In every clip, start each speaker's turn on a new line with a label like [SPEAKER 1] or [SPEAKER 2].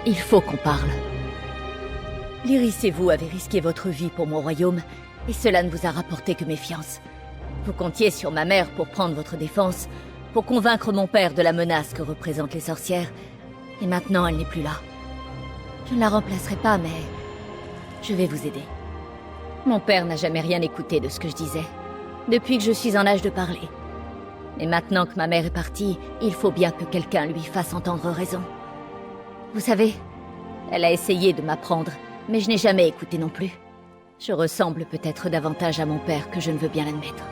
[SPEAKER 1] Il faut qu'on parle. Lyris et vous avez risqué votre vie pour mon royaume, et cela ne vous a rapporté que méfiance. Vous comptiez sur ma mère pour prendre votre défense, pour convaincre mon père de la menace que représentent les sorcières, et maintenant elle n'est plus là. Je ne la remplacerai pas, mais je vais vous aider. Mon père n'a jamais rien écouté de ce que je disais, depuis que je suis en âge de parler. Mais maintenant que ma mère est partie, il faut bien que quelqu'un lui fasse entendre raison. Vous savez, elle a essayé de m'apprendre, mais je n'ai jamais écouté non plus. Je ressemble peut-être davantage à mon père que je ne veux bien l'admettre.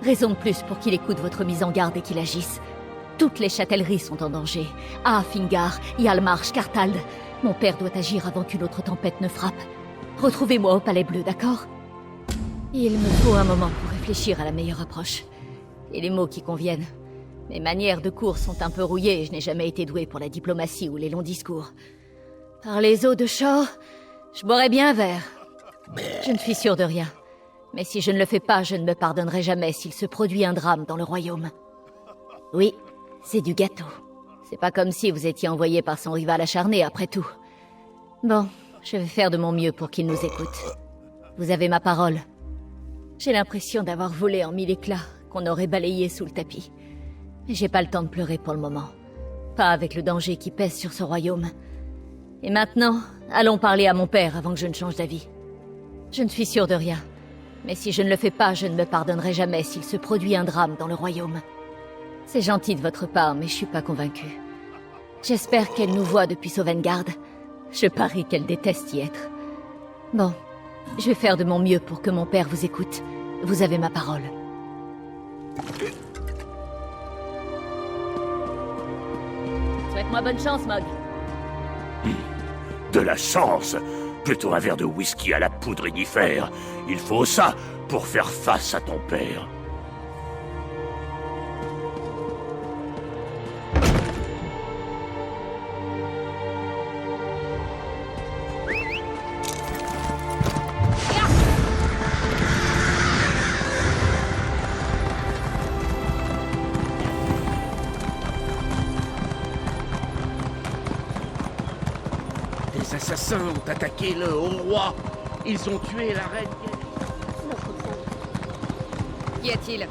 [SPEAKER 1] Raison de plus pour qu'il écoute votre mise en garde et qu'il agisse. Toutes les châtelleries sont en danger. Fingar, Yalmarch, Cartald. Mon père doit agir avant qu'une autre tempête ne frappe. Retrouvez-moi au Palais Bleu, d'accord? Il me faut un moment pour réfléchir à la meilleure approche. Et les mots qui conviennent. Mes manières de cours sont un peu rouillées et je n'ai jamais été douée pour la diplomatie ou les longs discours. Par les eaux de Shor, je boirais bien un verre. Je ne suis sûre de rien. Mais si je ne le fais pas, je ne me pardonnerai jamais s'il se produit un drame dans le royaume. Oui, c'est du gâteau. C'est pas comme si vous étiez envoyé par son rival acharné, après tout. Bon, je vais faire de mon mieux pour qu'il nous écoute. Vous avez ma parole. J'ai l'impression d'avoir volé en mille éclats, qu'on aurait balayé sous le tapis. Mais j'ai pas le temps de pleurer pour le moment. Pas avec le danger qui pèse sur ce royaume. Et maintenant, allons parler à mon père avant que je ne change d'avis. Je ne suis sûre de rien. Mais si je ne le fais pas, je ne me pardonnerai jamais s'il se produit un drame dans le royaume. C'est gentil de votre part, mais je suis pas convaincue. J'espère qu'elle nous voit depuis Sovngarde. Je parie qu'elle déteste y être. Bon, je vais faire de mon mieux pour que mon père vous écoute. Vous avez ma parole. Souhaite-moi bonne chance, Mog.
[SPEAKER 2] De la chance! Plutôt un verre de whisky à la poudre inifère. Il faut ça pour faire face à ton père.
[SPEAKER 3] Les assassins ont attaqué le haut roi. Ils ont tué la reine.
[SPEAKER 1] Qu'y a-t-il?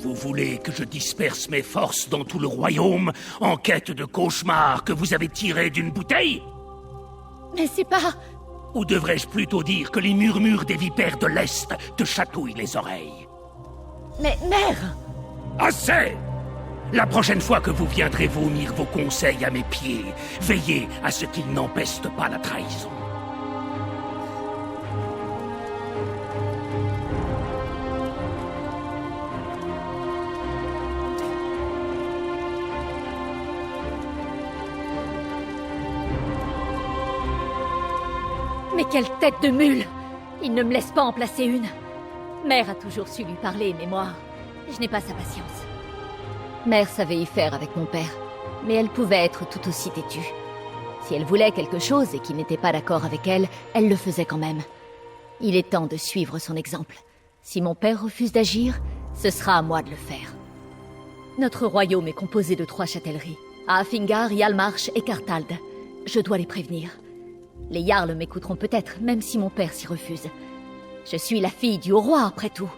[SPEAKER 2] Vous voulez que je disperse mes forces dans tout le royaume en quête de cauchemars que vous avez tirés d'une bouteille?
[SPEAKER 1] Mais c'est pas...
[SPEAKER 2] Ou devrais-je plutôt dire que les murmures des vipères de l'Est te chatouillent les oreilles?
[SPEAKER 1] Mais, mère!
[SPEAKER 2] Assez! La prochaine fois que vous viendrez vomir vos conseils à mes pieds, veillez à ce qu'ils n'empestent pas la trahison.
[SPEAKER 1] Mais quelle tête de mule! Il ne me laisse pas en placer une. Mère a toujours su lui parler, mais moi, je n'ai pas sa patience. Mère savait y faire avec mon père, mais elle pouvait être tout aussi têtue. Si elle voulait quelque chose et qu'il n'était pas d'accord avec elle, elle le faisait quand même. Il est temps de suivre son exemple. Si mon père refuse d'agir, ce sera à moi de le faire. Notre royaume est composé de 3 châtelleries. Fingar, Yalmarch et Cartald. Je dois les prévenir. Les Jarls m'écouteront peut-être, même si mon père s'y refuse. Je suis la fille du haut roi, après tout.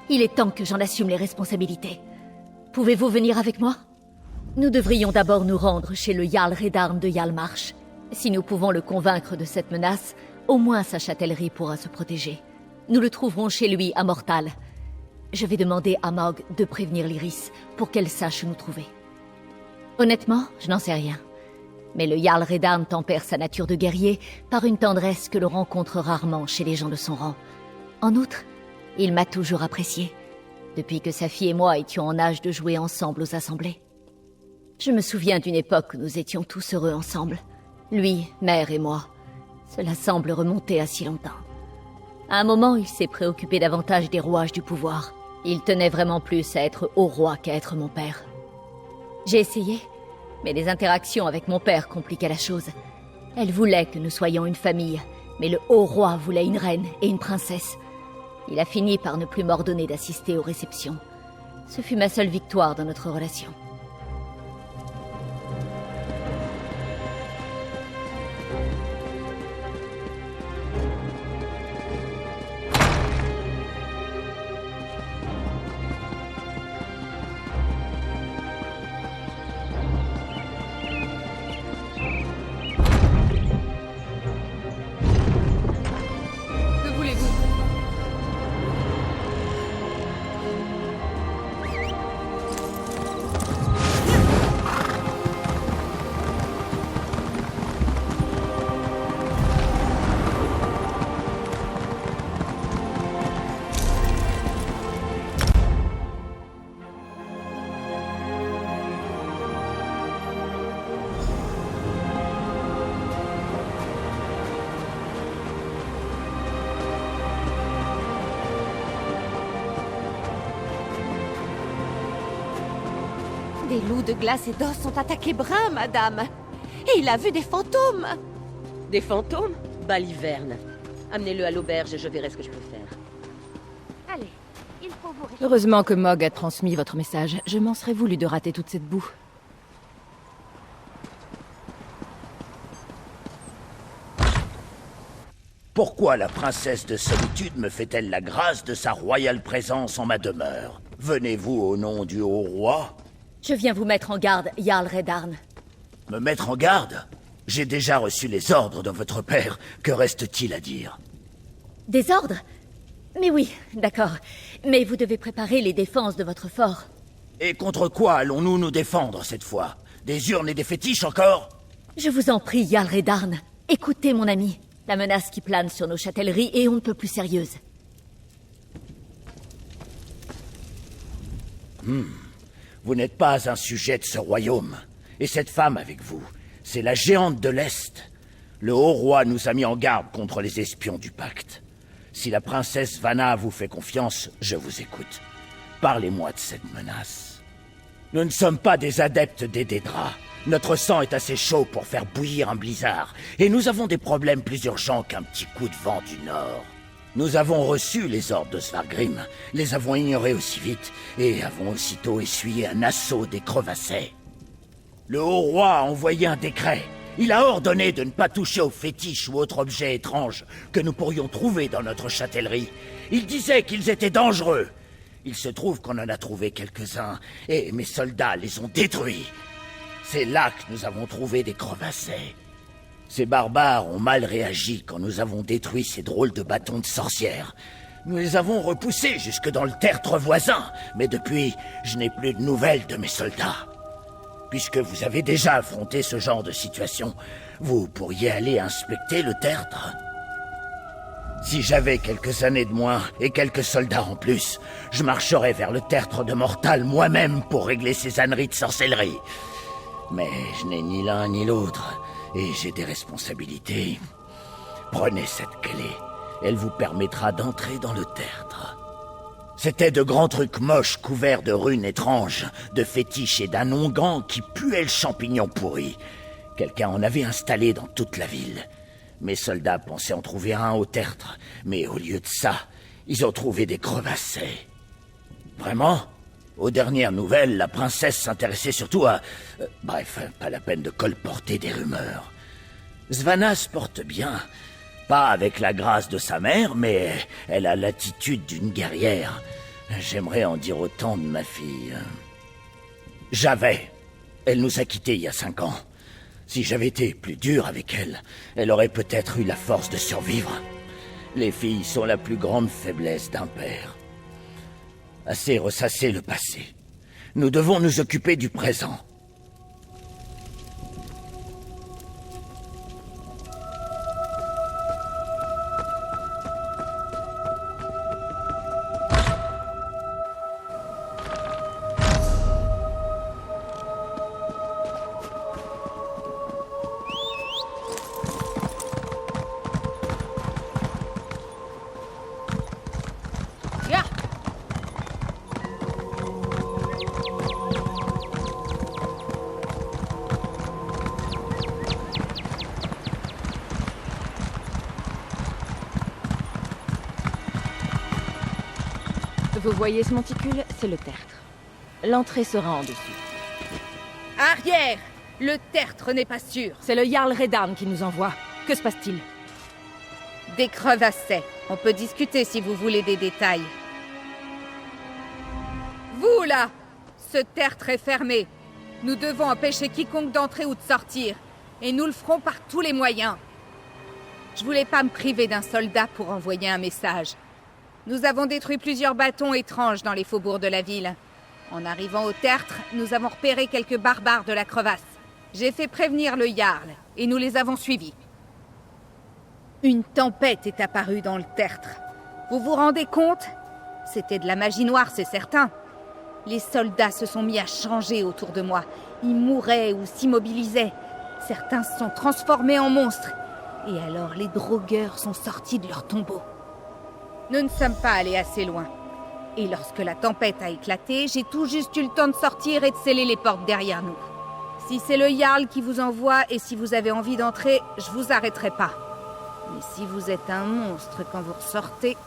[SPEAKER 1] Il est temps que j'en assume les responsabilités. Pouvez-vous venir avec moi? Nous devrions d'abord nous rendre chez le Jarl Redarn de Yalmarch. Si nous pouvons le convaincre de cette menace, au moins sa châtellerie pourra se protéger. Nous le trouverons chez lui, à Mortal. Je vais demander à Mog de prévenir Lyris pour qu'elle sache où nous trouver. Honnêtement, je n'en sais rien. Mais le Jarl Redarn tempère sa nature de guerrier par une tendresse que l'on rencontre rarement chez les gens de son rang. En outre, il m'a toujours apprécié, depuis que sa fille et moi étions en âge de jouer ensemble aux assemblées. Je me souviens d'une époque où nous étions tous heureux ensemble. Lui, mère et moi. Cela semble remonter à si longtemps. À un moment, il s'est préoccupé davantage des rouages du pouvoir. Il tenait vraiment plus à être haut roi qu'à être mon père. J'ai essayé, mais les interactions avec mon père compliquaient la chose. Elle voulait que nous soyons une famille, mais le haut roi voulait une reine et une princesse. Il a fini par ne plus m'ordonner d'assister aux réceptions. Ce fut ma seule victoire dans notre relation.
[SPEAKER 4] Que voulez-vous?
[SPEAKER 5] Des loups de glace et d'os ont attaqué Brun, madame. Et il a vu des fantômes.
[SPEAKER 6] Des fantômes? Baliverne. Amenez-le à l'auberge et je verrai ce que je peux faire.
[SPEAKER 1] Allez, il faut vous...
[SPEAKER 4] Heureusement que Mog a transmis votre message. Je m'en serais voulu de rater toute cette boue.
[SPEAKER 2] Pourquoi la princesse de solitude me fait-elle la grâce de sa royale présence en ma demeure? Venez-vous au nom du haut roi?
[SPEAKER 1] Je viens vous mettre en garde, Jarl Redarn.
[SPEAKER 2] Me mettre en garde? J'ai déjà reçu les ordres de votre père. Que reste-t-il à dire?
[SPEAKER 1] Des ordres? Mais oui, d'accord. Mais vous devez préparer les défenses de votre fort.
[SPEAKER 2] Et contre quoi allons-nous nous défendre cette fois? Des urnes et des fétiches encore?
[SPEAKER 1] Je vous en prie, Jarl Redarn. Écoutez, mon ami. La menace qui plane sur nos châtelleries est on ne peut plus sérieuse.
[SPEAKER 2] Vous n'êtes pas un sujet de ce royaume. Et cette femme avec vous, c'est la géante de l'Est. Le haut roi nous a mis en garde contre les espions du pacte. Si la princesse Vanna vous fait confiance, je vous écoute. Parlez-moi de cette menace. Nous ne sommes pas des adeptes des Dédras. Notre sang est assez chaud pour faire bouillir un blizzard. Et nous avons des problèmes plus urgents qu'un petit coup de vent du nord. Nous avons reçu les ordres de Svargrim, les avons ignorés aussi vite, et avons aussitôt essuyé un assaut des crevassés. Le haut roi a envoyé un décret. Il a ordonné de ne pas toucher aux fétiches ou autres objets étranges que nous pourrions trouver dans notre châtellerie. Il disait qu'ils étaient dangereux. Il se trouve qu'on en a trouvé quelques-uns, et mes soldats les ont détruits. C'est là que nous avons trouvé des crevassés. Ces barbares ont mal réagi quand nous avons détruit ces drôles de bâtons de sorcières. Nous les avons repoussés jusque dans le tertre voisin, mais depuis, je n'ai plus de nouvelles de mes soldats. Puisque vous avez déjà affronté ce genre de situation, vous pourriez aller inspecter le tertre. Si j'avais quelques années de moins et quelques soldats en plus, je marcherais vers le tertre de Mortal moi-même pour régler ces âneries de sorcellerie. Mais je n'ai ni l'un ni l'autre. Et j'ai des responsabilités. Prenez cette clé. Elle vous permettra d'entrer dans le tertre. C'étaient de grands trucs moches couverts de runes étranges, de fétiches et d'un onguent qui puait le champignon pourri. Quelqu'un en avait installé dans toute la ville. Mes soldats pensaient en trouver un au tertre, mais au lieu de ça, ils ont trouvé des crevassés. Vraiment ? Aux dernières nouvelles, la princesse s'intéressait surtout à... bref, pas la peine de colporter des rumeurs. Svanna se porte bien. Pas avec la grâce de sa mère, mais elle a l'attitude d'une guerrière. J'aimerais en dire autant de ma fille. J'avais. Elle nous a quittés il y a 5 ans. Si j'avais été plus dur avec elle, elle aurait peut-être eu la force de survivre. Les filles sont la plus grande faiblesse d'un père. Assez ressassé le passé. Nous devons nous occuper du présent.
[SPEAKER 4] Vous voyez ce monticule? C'est le tertre. L'entrée sera en dessous.
[SPEAKER 5] Arrière! Le tertre n'est pas sûr.
[SPEAKER 4] C'est le Jarl Redarn qui nous envoie. Que se passe-t-il?
[SPEAKER 5] Des crevassets. On peut discuter si vous voulez des détails. Vous, là! Ce tertre est fermé. Nous devons empêcher quiconque d'entrer ou de sortir. Et nous le ferons par tous les moyens. Je voulais pas me priver d'un soldat pour envoyer un message. Nous avons détruit plusieurs bâtons étranges dans les faubourgs de la ville. En arrivant au tertre, nous avons repéré quelques barbares de la crevasse. J'ai fait prévenir le Jarl, et nous les avons suivis. Une tempête est apparue dans le tertre. Vous vous rendez compte? C'était de la magie noire, c'est certain. Les soldats se sont mis à changer autour de moi. Ils mouraient ou s'immobilisaient. Certains se sont transformés en monstres. Et alors les drogueurs sont sortis de leur tombeau. Nous ne sommes pas allés assez loin. Et lorsque la tempête a éclaté, j'ai tout juste eu le temps de sortir et de sceller les portes derrière nous. Si c'est le Jarl qui vous envoie et si vous avez envie d'entrer, je vous arrêterai pas. Mais si vous êtes un monstre quand vous ressortez...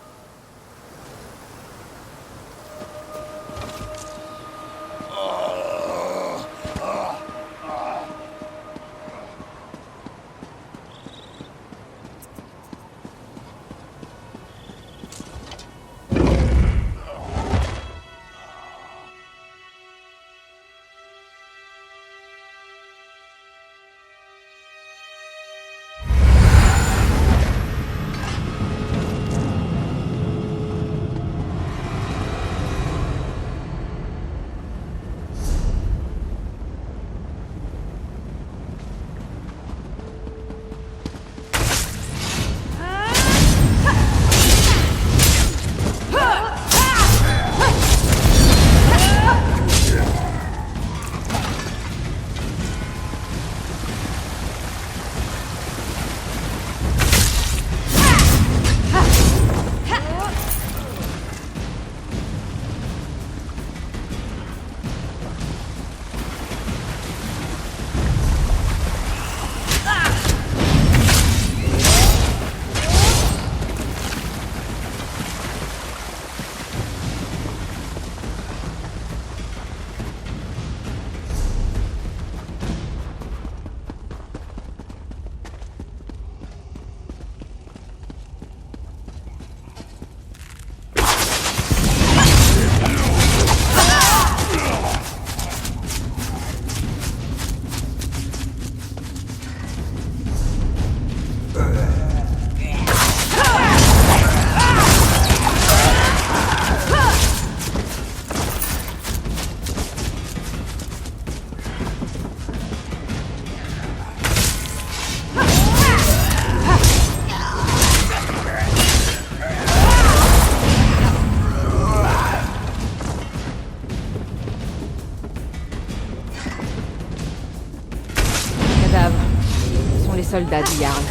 [SPEAKER 4] Soldats du Jarl.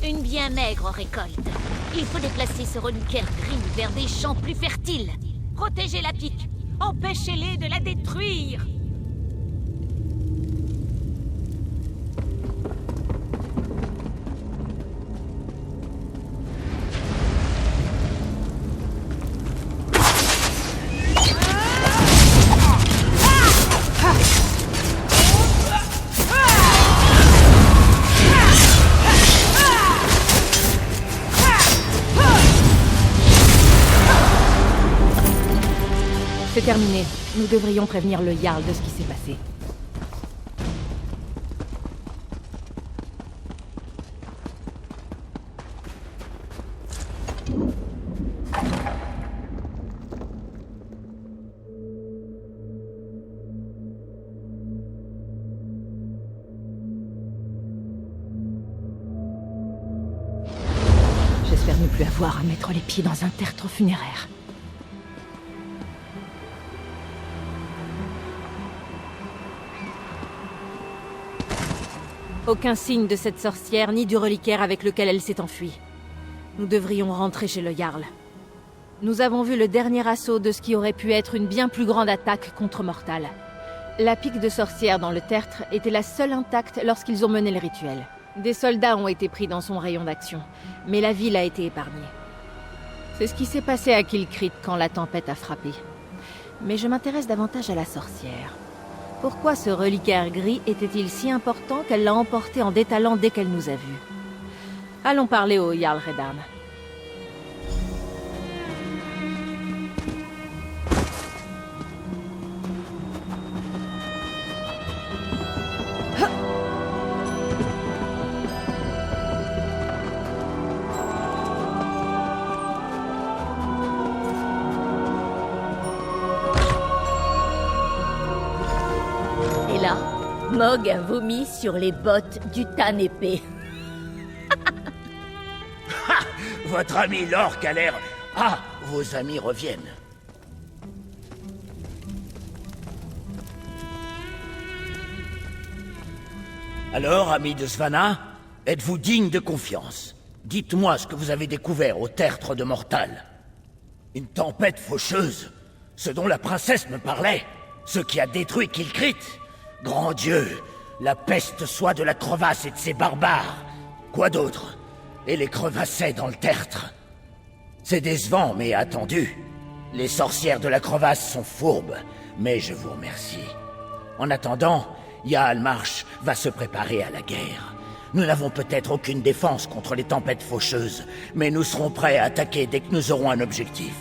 [SPEAKER 1] Une bien maigre récolte. Il faut déplacer ce reliquaire gris vers des champs plus fertiles. Protégez la pique. Empêchez-les de la détruire.
[SPEAKER 4] C'est terminé. Nous devrions prévenir le Jarl de ce qui s'est passé. J'espère ne plus avoir à mettre les pieds dans un tertre funéraire. Aucun signe de cette sorcière, ni du reliquaire avec lequel elle s'est enfuie. Nous devrions rentrer chez le Jarl. Nous avons vu le dernier assaut de ce qui aurait pu être une bien plus grande attaque contre Mortal. La pique de sorcière dans le tertre était la seule intacte lorsqu'ils ont mené le rituel. Des soldats ont été pris dans son rayon d'action, mais la ville a été épargnée. C'est ce qui s'est passé à Kilcrit quand la tempête a frappé. Mais je m'intéresse davantage à la sorcière. Pourquoi ce reliquaire gris était-il si important qu'elle l'a emporté en détalant dès qu'elle nous a vus? Allons parler au Jarl Redarn.
[SPEAKER 1] Et là, Mog a vomi sur les bottes du Tan épée.
[SPEAKER 2] Votre ami l'orque a l'air... Ah, vos amis reviennent. Alors, ami de Svanna, êtes-vous digne de confiance? Dites-moi ce que vous avez découvert au tertre de Mortal. Une tempête faucheuse, ce dont la princesse me parlait, ce qui a détruit Kilcrit. Grand Dieu, la peste soit de la crevasse et de ses barbares. Quoi d'autre? Et les crevassets dans le tertre. C'est décevant, mais attendu. Les sorcières de la crevasse sont fourbes, mais je vous remercie. En attendant, Jarl Marsh va se préparer à la guerre. Nous n'avons peut-être aucune défense contre les tempêtes faucheuses, mais nous serons prêts à attaquer dès que nous aurons un objectif.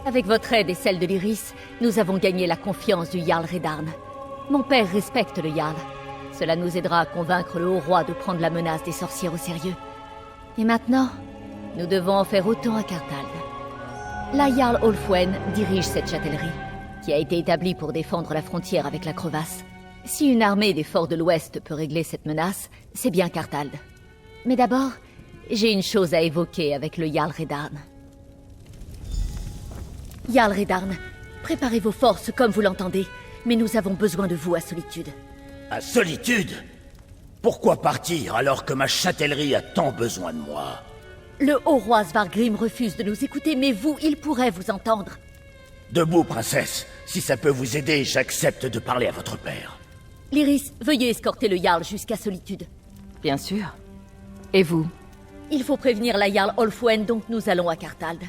[SPEAKER 1] Avec votre aide et celle de l'Iris, nous avons gagné la confiance du Jarl Redarn. Mon père respecte le Jarl. Cela nous aidera à convaincre le haut roi de prendre la menace des sorcières au sérieux. Et maintenant, nous devons en faire autant à Cartald. La Jarl Olfwen dirige cette châtellerie, qui a été établie pour défendre la frontière avec la crevasse. Si une armée des forts de l'Ouest peut régler cette menace, c'est bien Cartald. Mais d'abord, j'ai une chose à évoquer avec le Jarl Redarn. Jarl Redarn, préparez vos forces comme vous l'entendez, mais nous avons besoin de vous à Solitude.
[SPEAKER 2] À Solitude? Pourquoi partir alors que ma châtellerie a tant besoin de moi?
[SPEAKER 1] Le haut roi Svargrim refuse de nous écouter, mais vous, il pourrait vous entendre.
[SPEAKER 2] Debout, princesse. Si ça peut vous aider, j'accepte de parler à votre père.
[SPEAKER 1] Lyris, veuillez escorter le Jarl jusqu'à Solitude.
[SPEAKER 4] Bien sûr. Et vous?
[SPEAKER 1] Il faut prévenir la Jarl Olfwen, donc nous allons à Cartald.